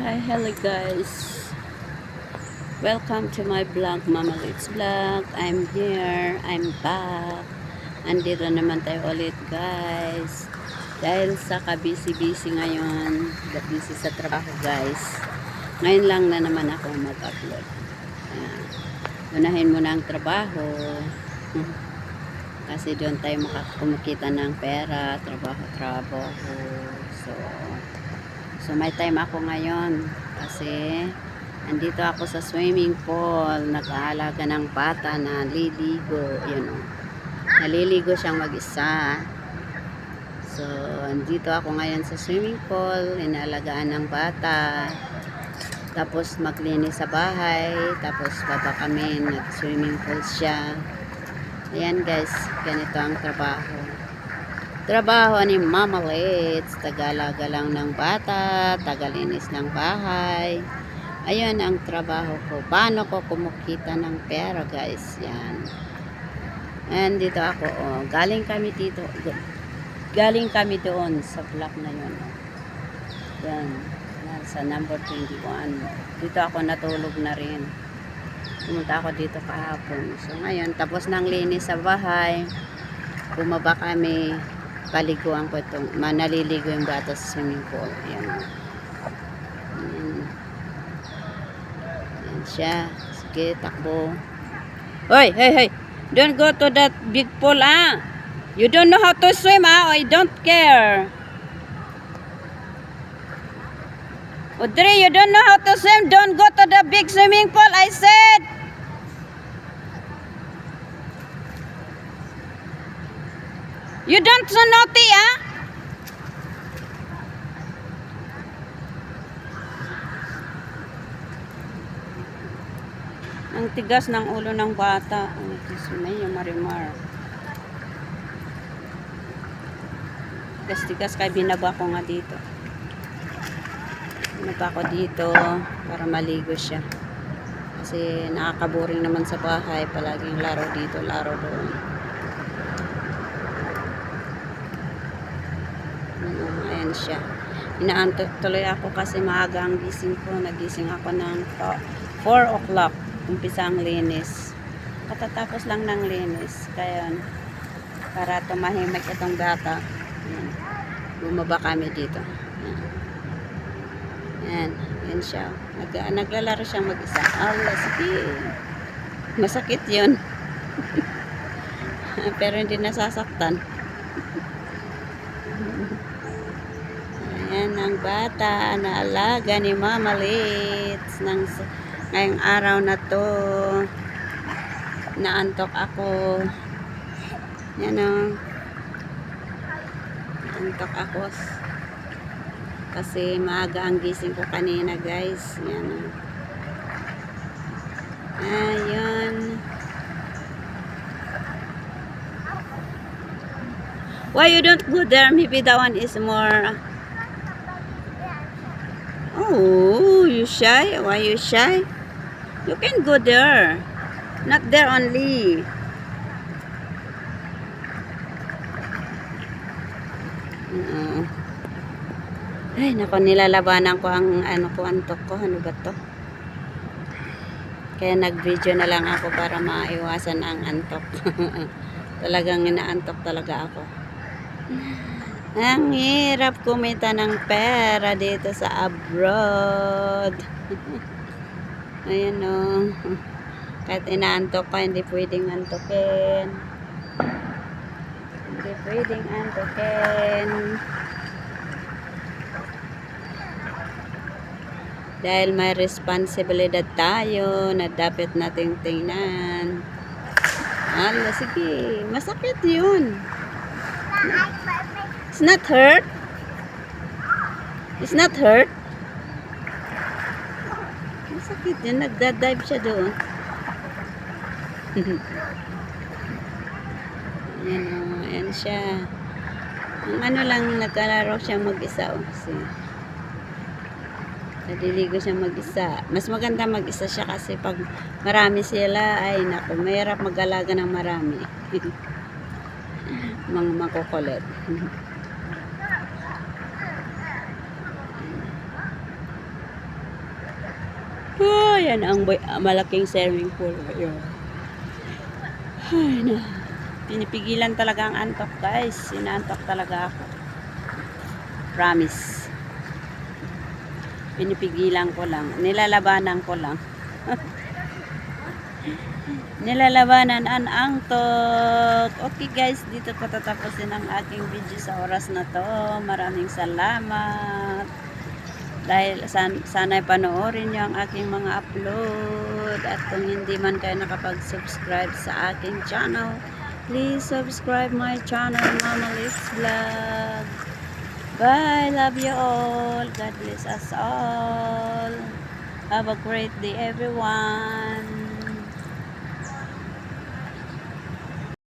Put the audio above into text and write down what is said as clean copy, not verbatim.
Hi, hello guys. Welcome to my vlog, Mama Litz Vlog. I'm here. I'm back. Andito naman tayo ulit guys. Dahil sa ka-busy-busy ngayon, busy sa trabaho guys. Ngayon lang na naman ako mag-upload. Ayan. Unahin mo na ang trabaho. Kasi doon tayo makakumikita ng pera, trabaho. So may time ako ngayon kasi andito ako sa swimming pool, nag-aalaga ng bata na liligo, naliligo siyang mag-isa. So andito ako ngayon sa swimming pool, inaalagaan ng bata, tapos maglinis sa bahay, tapos baba kami, nag-swimming pool siya. Ayan guys, ganito ang trabaho ni Mama Litz. Tagalaga lang ng bata, tagalinis ng bahay. Ayun ang trabaho ko. Paano ko kumukita ng pera guys? Yan. And dito ako, galing kami dito. Galing kami doon sa block na yun. Yan. Sa number 21. Dito ako natulog na rin. Pumunta ako dito kahapon. So ngayon, tapos nang linis sa bahay, bumaba kami, paliguan ko itong, naliligo yung bata sa swimming pool. Ayan. Ayan siya. Sige, takbo. Hoy, hey, don't go to that big pool, ah. You don't know how to swim, ah. I don't care. Audrey, you don't know how to swim. Don't go to the big swimming pool, I said. You don't so naughty, ah? Ang tigas ng ulo ng bata. Ang may marimar. Tigas-tigas kaya binaba ko nga dito. Binaba ko dito para maligo siya. Kasi nakakaboring naman sa bahay. Palaging laro dito, laro doon. Ayan siya. Inaantok tuloy ako kasi maaga ang gising ko. Nagising ako ng 4 o'clock. Umpisa ang linis. Katatapos lang ng linis. Kaya para tumahimik itong bata. Ayan. Bumaba kami dito. Ayan. Ayan siya. Naglalaro siyang mag-isa. Allah, sige. Masakit yun. Pero hindi nasasaktan. Ayan ang bata na alaga ni Mama Litz ngayong araw na to. Naantok ako. Yan o. Naantok ako. Kasi maaga ang gising ko kanina guys. Yan o. Ayan. Why you don't go there? Maybe that one is more... Oh, you shy? Why you shy? You can go there. Not there only. Ay, nako, nilalabanan ko ang antok ko. Ano ba to? Kaya nag-video na lang ako para maiwasan ang antok. Talagang inaantok talaga ako. Ang hirap kumita ng pera dito sa abroad. Ayan o. Kahit inaantok pa, hindi pwedeng antokin. Hindi pwedeng antokin. Dahil may responsibilidad tayo na dapat nating tingnan. Ala, sige. Masakit yun. It's not hurt. It's not hurt. Masakit yun. Nagdadive siya doon. Ayan o. Ayan siya. Ang ano lang, nagkalaro siya mag-isa o. Naliligo siya mag-isa. Mas maganda mag-isa siya kasi pag marami sila, ay naku, mahirap mag-alaga ng marami. Mga makukulit. Ayan ang malaking swimming pool. Ayun. Ay, na. Pinipigilan talaga ang antok, guys. Inaantok talaga ako. Promise. Pinipigilan ko lang. Nilalabanan ko lang. Nilalabanan ang antok. Okay guys, dito ko tatapusin ang aking video sa oras na to. Maraming salamat. Dahil sana'y panoorin nyo ang aking mga upload. At kung hindi man kayo nakapag-subscribe sa aking channel, please subscribe my channel, Mama Liz Vlog. Bye. Love you all. God bless us all. Have a great day, everyone.